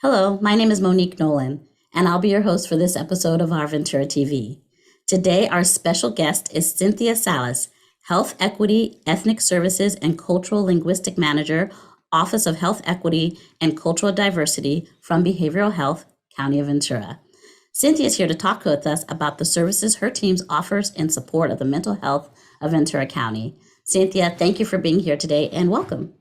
Hello, my name is Monique Nowlin, and I'll be your host for this episode of Our Ventura TV. Today, our special guest is Cynthia Salas, Health Equity, Ethnic Services, and Cultural Linguistic Manager, Office of Health Equity and Cultural Diversity from Behavioral Health, County of Ventura. Cynthia is here to talk with us about the services her team offers in support of the mental health of Ventura County. Cynthia, thank you for being here today and welcome.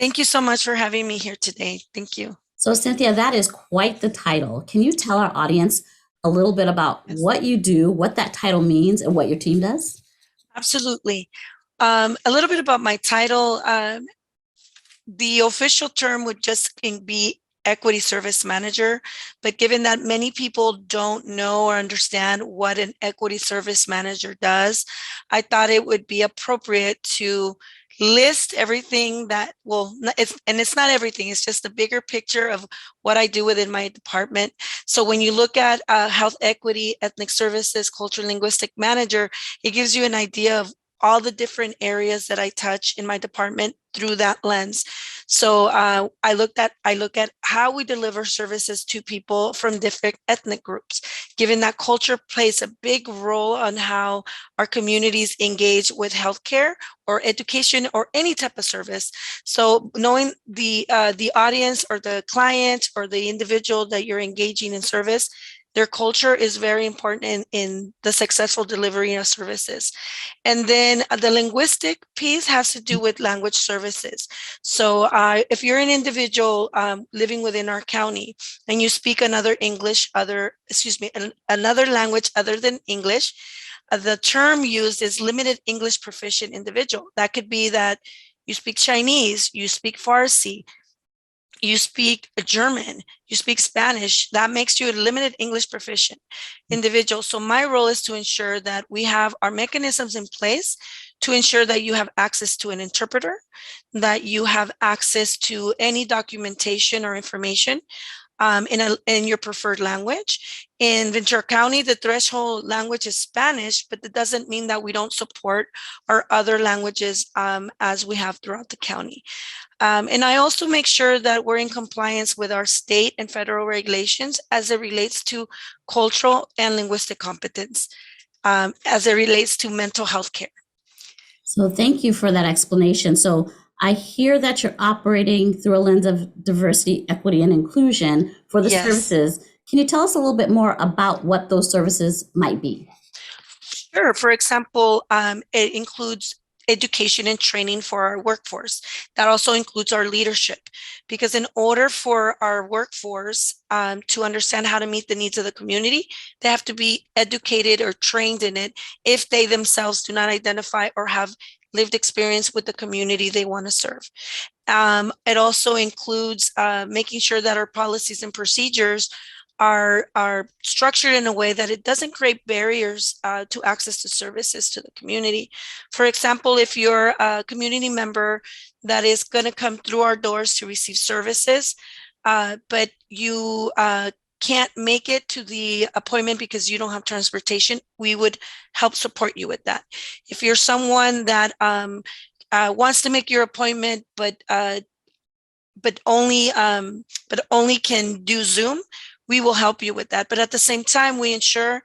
Thank you so much for having me here today. Thank you. So, Cynthia, that is quite the title. Can you tell our audience a little bit about what you do, what that title means, and what your team does? Absolutely. A little bit about my title. The official term would just be Equity Service Manager, but given that many people don't know or understand what an Equity Service Manager does, I thought it would be appropriate to list everything that, it's not everything, it's just a bigger picture of what I do within my department. So when you look at Health Equity, Ethnic Services, Cultural Linguistic Manager, it gives you an idea of all the different areas that I touch in my department through that lens. So I look at how we deliver services to people from different ethnic groups, given that culture plays a big role on how our communities engage with healthcare or education or any type of service. So knowing the audience or the client or the individual that you're engaging in service, their culture is very important in the successful delivery of services. And then the linguistic piece has to do with language services. So if you're an individual living within our county and you speak another language other than English, the term used is limited English proficient individual. That could be that you speak Chinese, you speak Farsi, you speak German, you speak Spanish. That makes you a limited English proficient individual. So my role is to ensure that we have our mechanisms in place to ensure that you have access to an interpreter, that you have access to any documentation or information in your preferred language. In Ventura County, the threshold language is Spanish, but that doesn't mean that we don't support our other languages as we have throughout the county. And I also make sure that we're in compliance with our state and federal regulations as it relates to cultural and linguistic competence, as it relates to mental health care. So thank you for that explanation. So I hear that you're operating through a lens of diversity, equity, and inclusion for the services. Can you tell us a little bit more about what those services might be? Sure. For example, it includes education and training for our workforce. That also includes our leadership, because in order for our workforce to understand how to meet the needs of the community, they have to be educated or trained in it if they themselves do not identify or have lived experience with the community they want to serve. It also includes making sure that our policies and procedures are structured in a way that it doesn't create barriers to access to services to the community. For example, if you're a community member that is going to come through our doors to receive services, but you can't make it to the appointment because you don't have transportation, we would help support you with that. If you're someone that wants to make your appointment, but only can do Zoom, we will help you with that. But at the same time, we ensure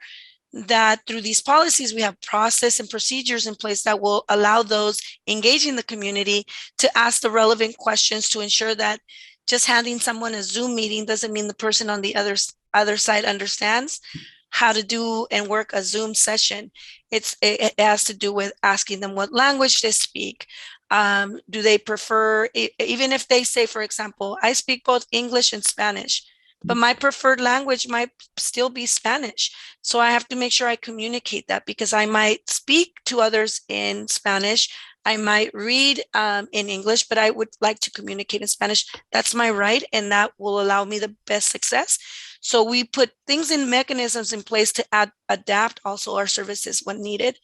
that through these policies, we have process and procedures in place that will allow those engaging the community to ask the relevant questions to ensure that just handing someone a Zoom meeting doesn't mean the person on the other side understands how to do and work a Zoom session. It has to do with asking them what language they speak. Do they prefer, even if they say, for example, I speak both English and Spanish, but my preferred language might still be Spanish. So I have to make sure I communicate that, because I might speak to others in Spanish. I might read in English, but I would like to communicate in Spanish. That's my right, and that will allow me the best success. So we put things and mechanisms in place to adapt also our services when needed.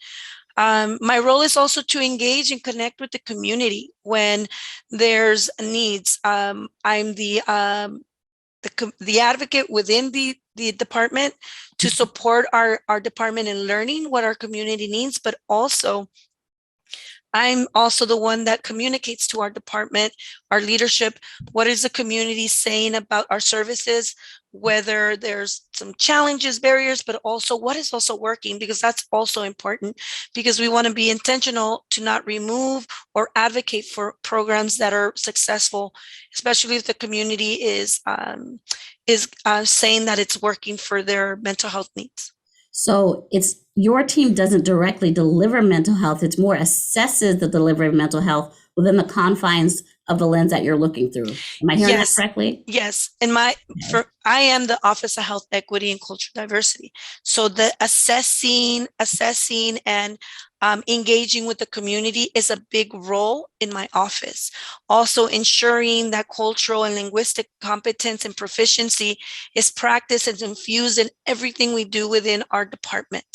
My role is also to engage and connect with the community when there's needs. I'm the advocate within the department to support our department in learning what our community needs, but also I'm also the one that communicates to our department, our leadership, what is the community saying about our services, whether there's some challenges, barriers, but also what is also working, because that's also important, because we want to be intentional to not remove or advocate for programs that are successful, especially if the community is saying that it's working for their mental health needs. So it's your team doesn't directly deliver mental health. It's more assesses the delivery of mental health within the confines of the lens that you're looking through. Am I hearing that correctly? Yes. And I am the Office of Health Equity and Cultural Diversity. So the assessing and engaging with the community is a big role in my office. Also ensuring that cultural and linguistic competence and proficiency is practiced and infused in everything we do within our department.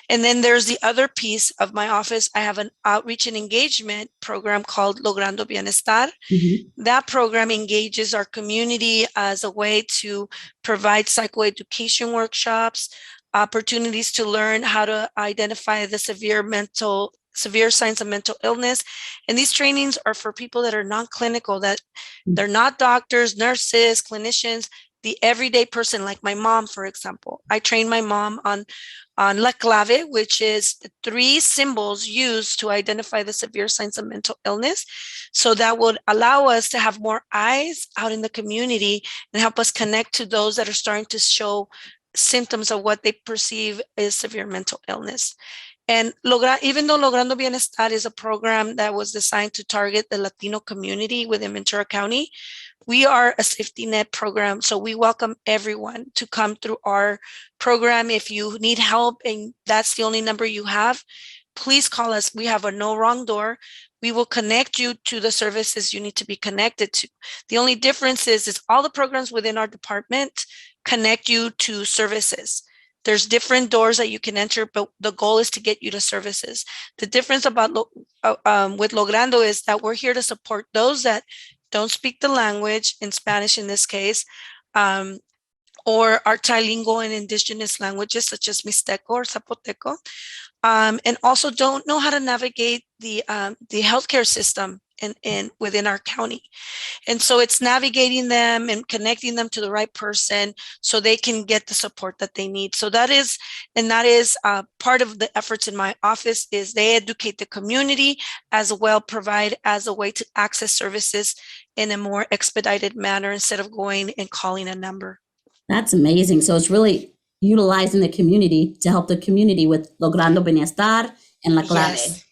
And then there's the other piece of my office. I have an outreach and engagement program called Logrando Bienestar. Mm-hmm. That program engages our community as a way to provide psychoeducation workshops, opportunities to learn how to identify the severe signs of mental illness. And these trainings are for people that are non-clinical, that they're not doctors, nurses, clinicians, the everyday person, like my mom, for example. I trained my mom on La Clave, which is the 3 symbols used to identify the severe signs of mental illness. So that would allow us to have more eyes out in the community and help us connect to those that are starting to show symptoms of what they perceive is severe mental illness. And even though Logrando Bienestar is a program that was designed to target the Latino community within Ventura County, we are a safety net program. So we welcome everyone to come through our program. If you need help and that's the only number you have, please call us. We have a no wrong door. We will connect you to the services you need to be connected to. The only difference is all the programs within our department connect you to services. There's different doors that you can enter, but the goal is to get you to services. The difference about with Logrando is that we're here to support those that don't speak the language, in Spanish in this case, or are trilingual in indigenous languages such as Mixteco or Zapoteco, and also don't know how to navigate the healthcare system within our county. And so it's navigating them and connecting them to the right person so they can get the support that they need. So that is part of the efforts in my office is they educate the community as well, provide as a way to access services in a more expedited manner instead of going and calling a number. That's amazing. So it's really utilizing the community to help the community with Logrando Bienestar and La Clave. Yes.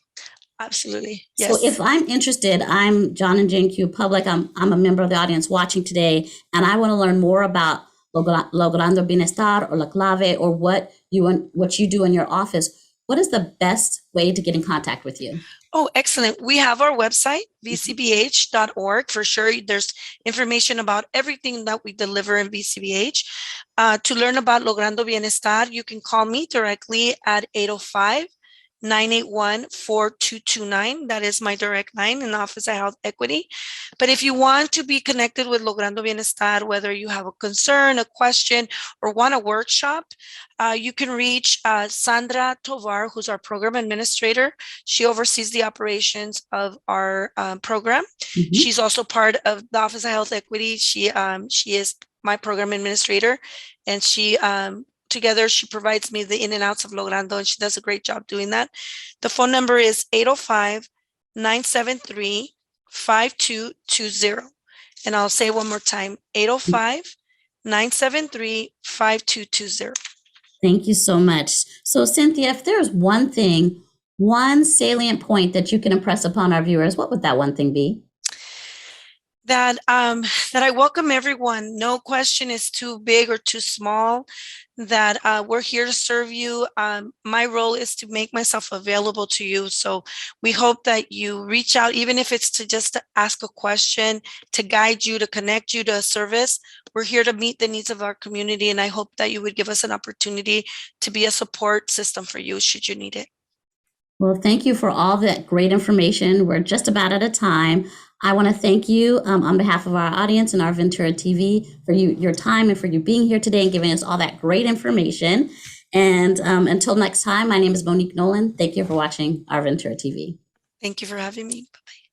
Absolutely. Yes. So if I'm interested, I'm John and Jane Q Public. I'm a member of the audience watching today, and I want to learn more about Logrando Bienestar or La Clave or what you do in your office. What is the best way to get in contact with you? Oh, excellent. We have our website, vcbh.org. For sure, there's information about everything that we deliver in VCBH. To learn about Logrando Bienestar, you can call me directly at 805-981-4229. That is my direct line in the Office of Health Equity. But if you want to be connected with Logrando Bienestar, whether you have a concern, a question, or want a workshop, you can reach Sandra Tovar, who's our program administrator. She oversees the operations of our program. Mm-hmm. She's also part of the Office of Health Equity. She is my program administrator, and together, she provides me the in and outs of Logrando, and she does a great job doing that. The phone number is 805-973-5220. And I'll say one more time, 805-973-5220. Thank you so much. So Cynthia, if there's one salient point that you can impress upon our viewers, what would that one thing be? That I welcome everyone. No question is too big or too small. That we're here to serve you. My role is to make myself available to you. So we hope that you reach out, even if it's to ask a question, to guide you, to connect you to a service. We're here to meet the needs of our community. And I hope that you would give us an opportunity to be a support system for you should you need it. Well, thank you for all that great information. We're just about out of time. I want to thank you on behalf of our audience and our Ventura TV for your time and for you being here today and giving us all that great information. And until next time, my name is Monique Nowlin. Thank you for watching our Ventura TV. Thank you for having me. Bye-bye.